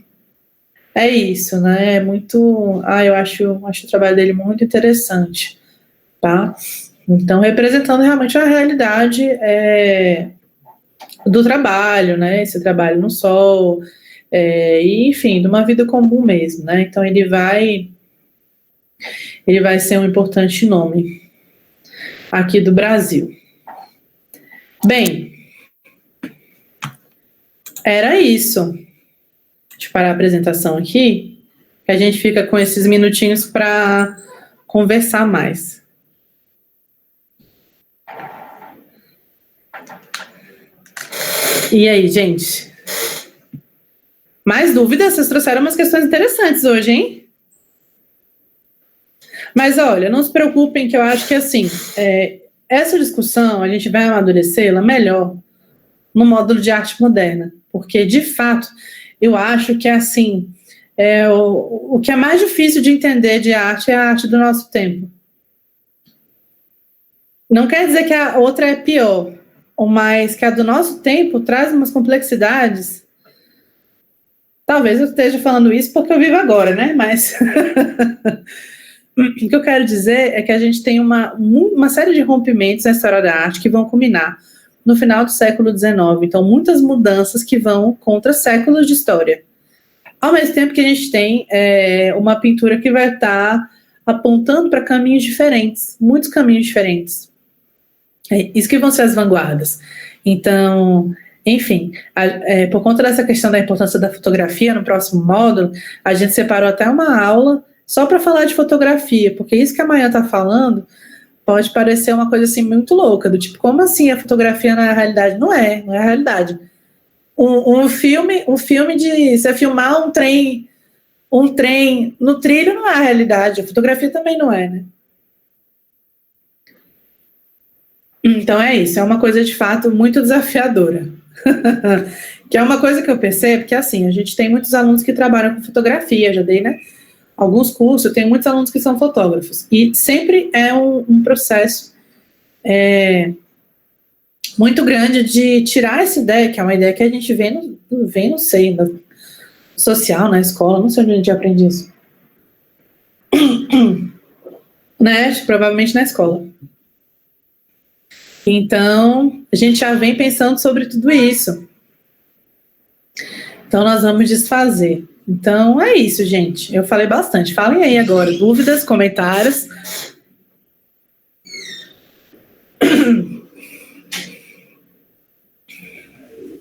é isso, né? Eu acho o trabalho dele muito interessante, tá? Então, representando realmente a realidade do trabalho, né? Esse trabalho no sol, e, enfim, de uma vida comum mesmo, né? Então, ele vai ser um importante nome aqui do Brasil. Bem, era isso. Deixa eu parar a apresentação aqui, que a gente fica com esses minutinhos para conversar mais. E aí, gente? Mais dúvidas? Vocês trouxeram umas questões interessantes hoje, hein? Mas, olha, não se preocupem que eu acho que, assim, essa discussão a gente vai amadurecê-la melhor no módulo de arte moderna, porque, de fato, eu acho que, assim, o que é mais difícil de entender de arte é a arte do nosso tempo. Não quer dizer que a outra é pior, mas que a do nosso tempo traz umas complexidades. Talvez eu esteja falando isso porque eu vivo agora, né? Mas o que eu quero dizer é que a gente tem uma série de rompimentos na história da arte que vão culminar no final do século XIX. Então, muitas mudanças que vão contra séculos de história. Ao mesmo tempo que a gente tem uma pintura que vai estar apontando para caminhos diferentes, muitos caminhos diferentes. Isso que vão ser as vanguardas. Então, enfim, por conta dessa questão da importância da fotografia, no próximo módulo, a gente separou até uma aula só para falar de fotografia, porque isso que a Maian está falando pode parecer uma coisa assim muito louca, do tipo, como assim a fotografia não é a realidade? Não é a realidade. Um filme de você filmar um trem no trilho não é a realidade, a fotografia também não é, né? Então é isso, é uma coisa de fato muito desafiadora. Que é uma coisa que eu percebo que, assim, a gente tem muitos alunos que trabalham com fotografia, já dei, né? Alguns cursos, eu tenho muitos alunos que são fotógrafos. E sempre é um processo muito grande de tirar essa ideia, que é uma ideia que a gente não sei, no social, na escola, não sei onde a gente aprende isso. Né? Provavelmente na escola. Então, a gente já vem pensando sobre tudo isso. Então, nós vamos desfazer. Então, é isso, gente. Eu falei bastante. Falem aí agora. Dúvidas, comentários.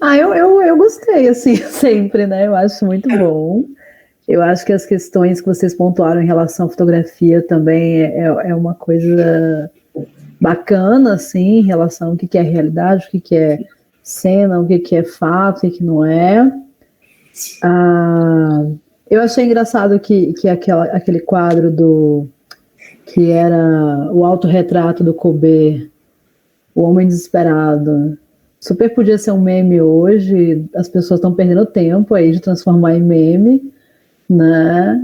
Eu gostei, assim, sempre, né? Eu acho muito bom. Eu acho que as questões que vocês pontuaram em relação à fotografia também é uma coisa bacana, assim, em relação ao que é realidade, o que é cena, o que é fato e o que não é. Eu achei engraçado que aquele quadro que era o autorretrato do Courbet, O Homem Desesperado, super podia ser um meme hoje, as pessoas estão perdendo tempo aí de transformar em meme, né?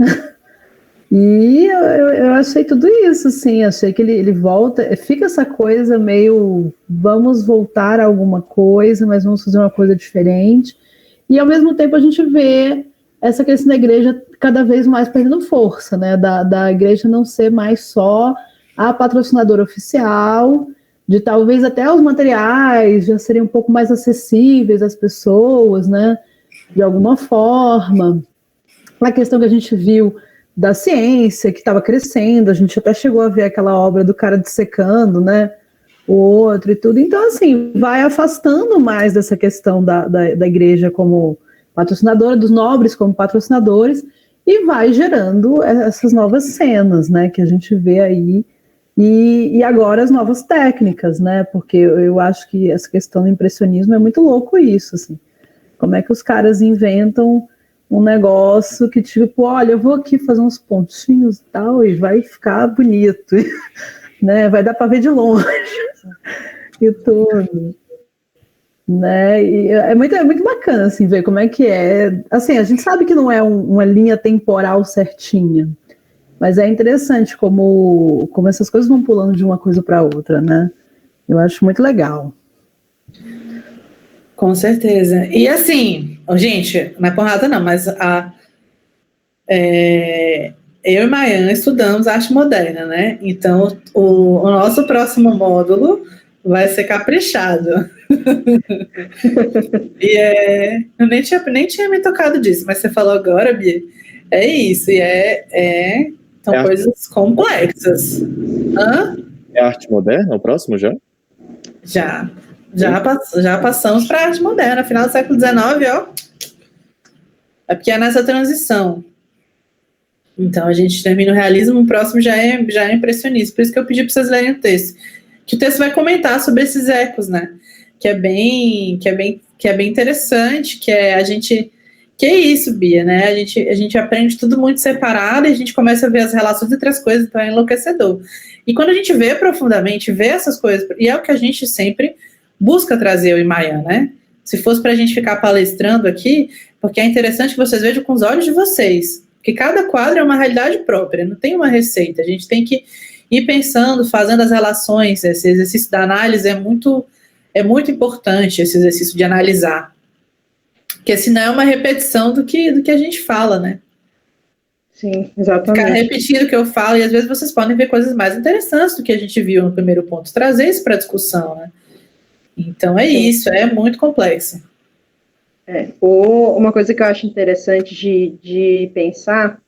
E eu achei tudo isso, assim, achei que ele volta, fica essa coisa meio, vamos voltar a alguma coisa, mas vamos fazer uma coisa diferente, e ao mesmo tempo a gente vê essa questão da igreja cada vez mais perdendo força, né, da igreja não ser mais só a patrocinadora oficial, de talvez até os materiais já serem um pouco mais acessíveis às pessoas, né, de alguma forma. A questão que a gente viu da ciência, que estava crescendo, a gente até chegou a ver aquela obra do cara dissecando, né, o outro e tudo. Então, assim, vai afastando mais dessa questão da igreja como patrocinadora, dos nobres como patrocinadores, e vai gerando essas novas cenas, né, que a gente vê aí, e agora as novas técnicas, né, porque eu acho que essa questão do impressionismo é muito louco isso, assim, como é que os caras inventam um negócio que tipo, olha, eu vou aqui fazer uns pontinhos e tal, e vai ficar bonito, né, vai dar para ver de longe, e tudo, né, e é muito bacana, assim, ver como é que é, assim, a gente sabe que não é uma linha temporal certinha, mas é interessante como essas coisas vão pulando de uma coisa para outra, né, eu acho muito legal. Com certeza. E assim, gente, não é por nada não, mas eu e Maian estudamos arte moderna, né? Então, o nosso próximo módulo vai ser caprichado. E eu nem tinha me tocado disso, mas você falou agora, Bia. É isso, e são coisas complexas. Hã? É arte moderna o próximo já? Já passamos para a arte moderna, final do século XIX, ó. É porque é nessa transição. Então, a gente termina o realismo, o próximo já é impressionista. Por isso que eu pedi para vocês lerem o texto. Que o texto vai comentar sobre esses ecos, né? Que é bem interessante, que é isso, Bia, né? A gente aprende tudo muito separado e a gente começa a ver as relações entre as coisas, então é enlouquecedor. E quando a gente vê profundamente, vê essas coisas, e é o que a gente sempre busca trazer, eu e Maian, né? Se fosse para a gente ficar palestrando aqui, porque é interessante que vocês vejam com os olhos de vocês, porque cada quadro é uma realidade própria, não tem uma receita, a gente tem que ir pensando, fazendo as relações, esse exercício da análise é muito importante, esse exercício de analisar, porque senão é uma repetição do que a gente fala, né? Sim, exatamente. Ficar repetindo o que eu falo, e às vezes vocês podem ver coisas mais interessantes do que a gente viu no primeiro ponto, trazer isso para a discussão, né? Então é isso, é muito complexo. Uma coisa que eu acho interessante de pensar,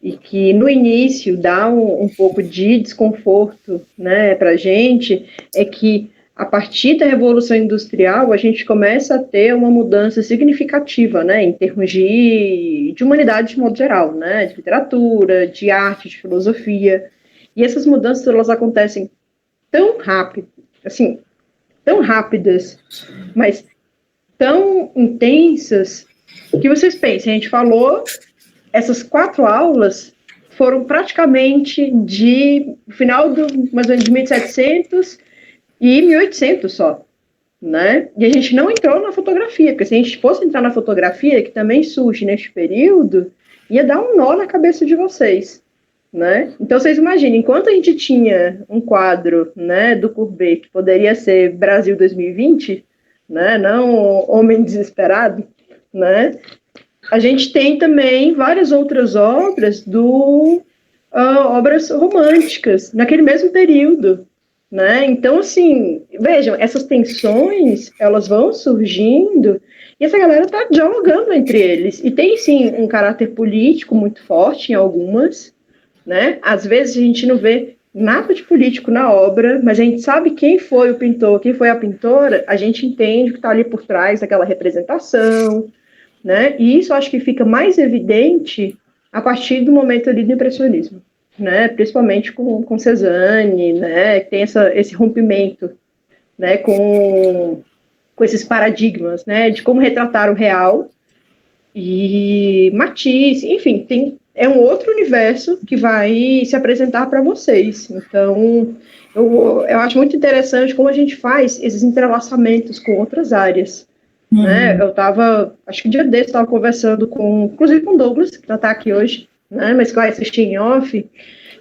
e que no início dá um pouco de desconforto, né, para a gente, é que a partir da Revolução Industrial a gente começa a ter uma mudança significativa, né, em termos de humanidade de modo geral, né, de literatura, de arte, de filosofia, e essas mudanças elas acontecem tão rápido, assim, tão rápidas, mas tão intensas, que vocês pensem, a gente falou, essas 4 aulas foram praticamente de final mais ou menos de 1700 e 1800 só, né? E a gente não entrou na fotografia, porque se a gente fosse entrar na fotografia, que também surge neste período, ia dar um nó na cabeça de vocês, né? Então vocês imaginem, enquanto a gente tinha um quadro, né, do Courbet, que poderia ser Brasil 2020, né, não Homem Desesperado, né? A gente tem também várias outras obras obras românticas, naquele mesmo período, né? Então, assim, vejam, essas tensões, elas vão surgindo e essa galera está dialogando entre eles. E tem, sim, um caráter político muito forte em algumas, né? Às vezes a gente não vê nada de político na obra, mas a gente sabe quem foi o pintor, quem foi a pintora, a gente entende que está ali por trás daquela representação, né? E isso eu acho que fica mais evidente a partir do momento ali do impressionismo, né? Principalmente com Cézanne, né? Que tem esse rompimento, né? Com esses paradigmas, né? De como retratar o real. E Matisse, enfim, é um outro universo que vai se apresentar para vocês. Então, eu acho muito interessante como a gente faz esses entrelaçamentos com outras áreas. Né? Eu acho que um dia desse, estava conversando inclusive com o Douglas, que já está aqui hoje, né? Mas que vai assistir em off,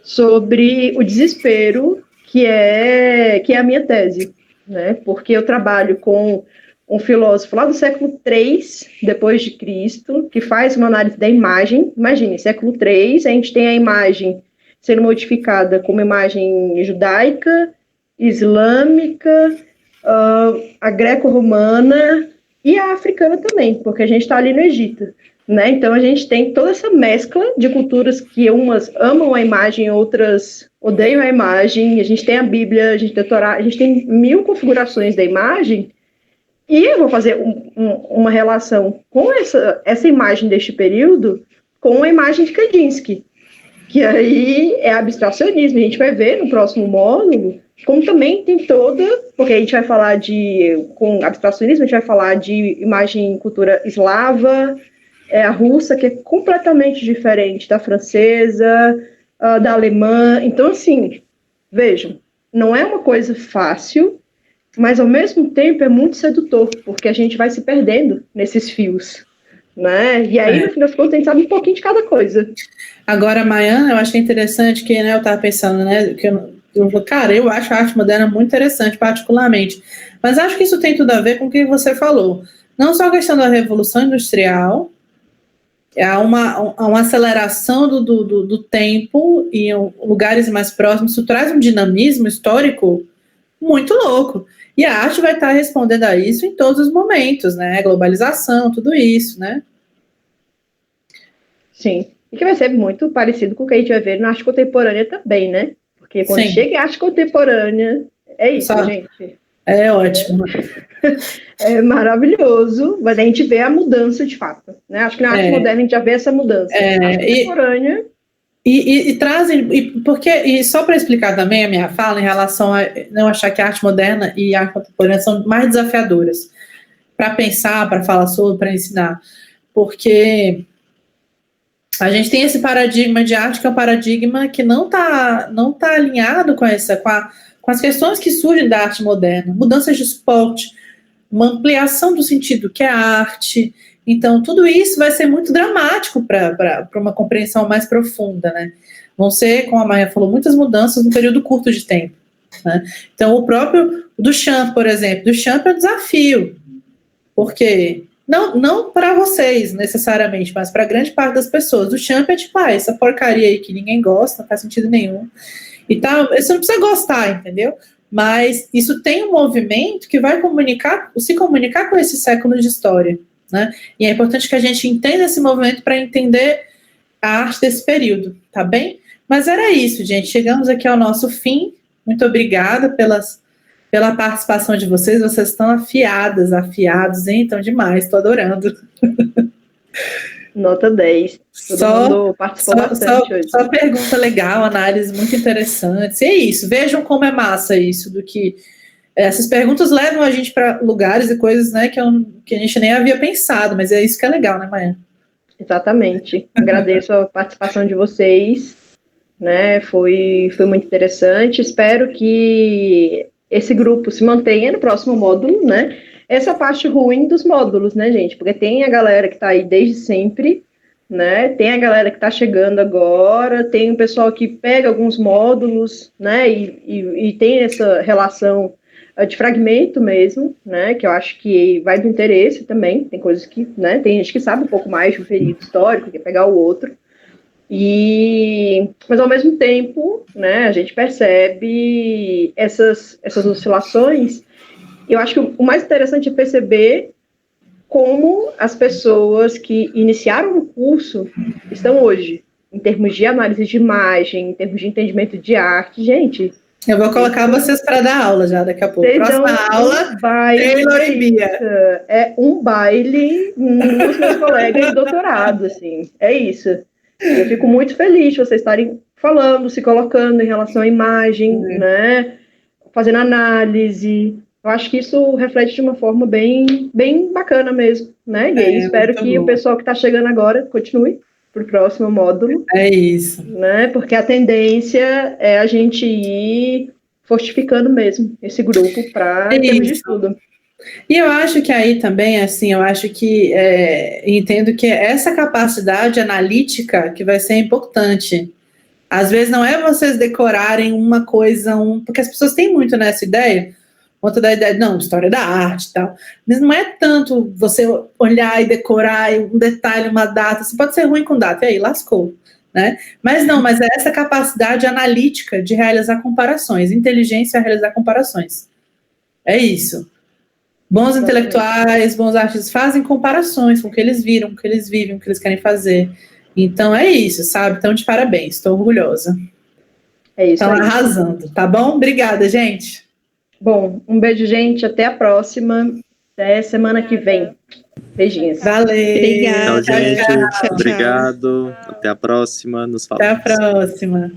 sobre o desespero que é a minha tese, né? Porque eu trabalho com um filósofo lá do século III depois de Cristo, que faz uma análise da imagem. Imagine, século III, a gente tem a imagem sendo modificada como imagem judaica, islâmica, a greco-romana e a africana também, porque a gente está ali no Egito, né? Então a gente tem toda essa mescla de culturas que umas amam a imagem, outras odeiam a imagem. A gente tem a Bíblia, a gente tem a Torá, a gente tem 1000 configurações da imagem. E eu vou fazer uma relação com essa imagem deste período com a imagem de Kandinsky, que aí é abstracionismo. A gente vai ver no próximo módulo como também tem porque a gente vai falar com abstracionismo, a gente vai falar de imagem cultura eslava, a russa, que é completamente diferente da francesa, da alemã. Então, assim, vejam, não é uma coisa fácil, mas ao mesmo tempo é muito sedutor, porque a gente vai se perdendo nesses fios, né? E aí, no fim das contas, a gente sabe um pouquinho de cada coisa. Agora, Maiana, eu achei interessante que, né, eu estava pensando, né, cara, eu acho a arte moderna muito interessante, particularmente, mas acho que isso tem tudo a ver com o que você falou. Não só a questão da Revolução Industrial, há uma aceleração do tempo e em lugares mais próximos, isso traz um dinamismo histórico muito louco. E a arte vai estar respondendo a isso em todos os momentos, né? Globalização, tudo isso, né? Sim. E que vai ser muito parecido com o que a gente vai ver na arte contemporânea também, né? Porque quando chega a arte contemporânea, é isso, gente. É ótimo. É maravilhoso, mas a gente vê a mudança de fato, né? Acho que na arte moderna a gente já vê essa mudança. A arte contemporânea... E trazem, e só para explicar também a minha fala em relação a não achar que a arte moderna e a arte contemporânea são mais desafiadoras para pensar, para falar sobre, para ensinar, porque a gente tem esse paradigma de arte que é um paradigma que não tá alinhado com as questões que surgem da arte moderna, mudanças de suporte, uma ampliação do sentido que é a arte. Então, tudo isso vai ser muito dramático para uma compreensão mais profunda, né? Vão ser, como a Maia falou, muitas mudanças num período curto de tempo, né? Então, o próprio Duchamp, por exemplo, Duchamp é um desafio, porque não para vocês, necessariamente, mas para grande parte das pessoas. Duchamp é tipo, essa porcaria aí que ninguém gosta, não faz sentido nenhum. E tá, você não precisa gostar, entendeu? mas isso tem um movimento que vai se comunicar com esse século de história, né? E é importante que a gente entenda esse movimento para entender a arte desse período, tá bem? Mas era isso, gente. Chegamos aqui ao nosso fim. Muito obrigada pela participação de vocês. Vocês estão afiados, hein? Estão demais, estou adorando. Nota 10. Todo mundo participou bastante hoje. Só pergunta legal, análise muito interessante. E é isso, vejam como é massa isso, do que essas perguntas levam a gente para lugares e coisas, né, que a gente nem havia pensado, mas é isso que é legal, né, Maia? Exatamente. Agradeço a participação de vocês, né? Foi muito interessante. Espero que esse grupo se mantenha no próximo módulo, né? Essa parte ruim dos módulos, né, gente? Porque tem a galera que está aí desde sempre, né? Tem a galera que está chegando agora, tem o pessoal que pega alguns módulos, né? E tem essa relação de fragmento mesmo, né? Que eu acho que vai do interesse também. Tem coisas que, né? Tem gente que sabe um pouco mais de um período histórico, quer pegar o outro. Mas ao mesmo tempo, né, a gente percebe essas oscilações. Eu acho que o mais interessante é perceber como as pessoas que iniciaram o curso estão hoje, em termos de análise de imagem, em termos de entendimento de arte. Gente, eu vou colocar vocês para dar aula já daqui a pouco. Próxima aula, Taylor e Bia. É um baile dos meus colegas de doutorado, assim. É isso. Eu fico muito feliz de vocês estarem falando, se colocando em relação à imagem, né? Fazendo análise. Eu acho que isso reflete de uma forma bem bacana mesmo, né? E aí espero que o pessoal que está chegando agora continue para o próximo módulo. É isso. Né? Porque a tendência é a gente ir fortificando mesmo esse grupo para termos de estudo. E eu acho que aí também, assim, eu acho que entendo que essa capacidade analítica que vai ser importante. Às vezes não é vocês decorarem uma coisa, porque as pessoas têm muito nessa ideia, conta da ideia, não, história da arte e tal, mas não é tanto você olhar e decorar um detalhe, uma data, você pode ser ruim com data, e aí, lascou, né? Mas é essa capacidade analítica de realizar comparações, inteligência a realizar comparações. É isso. Bons intelectuais, bons artistas fazem comparações com o que eles viram, com o que eles vivem, com o que eles querem fazer. Então é isso, sabe? Então, de parabéns, estou orgulhosa. É isso. Estão arrasando, tá bom? Obrigada, gente. Bom, um beijo, gente. Até a próxima. Até semana que vem. Beijinhos. Valeu. Obrigada. Tchau, gente. Tchau. Obrigado. Até a próxima. Nos falamos. Até a próxima.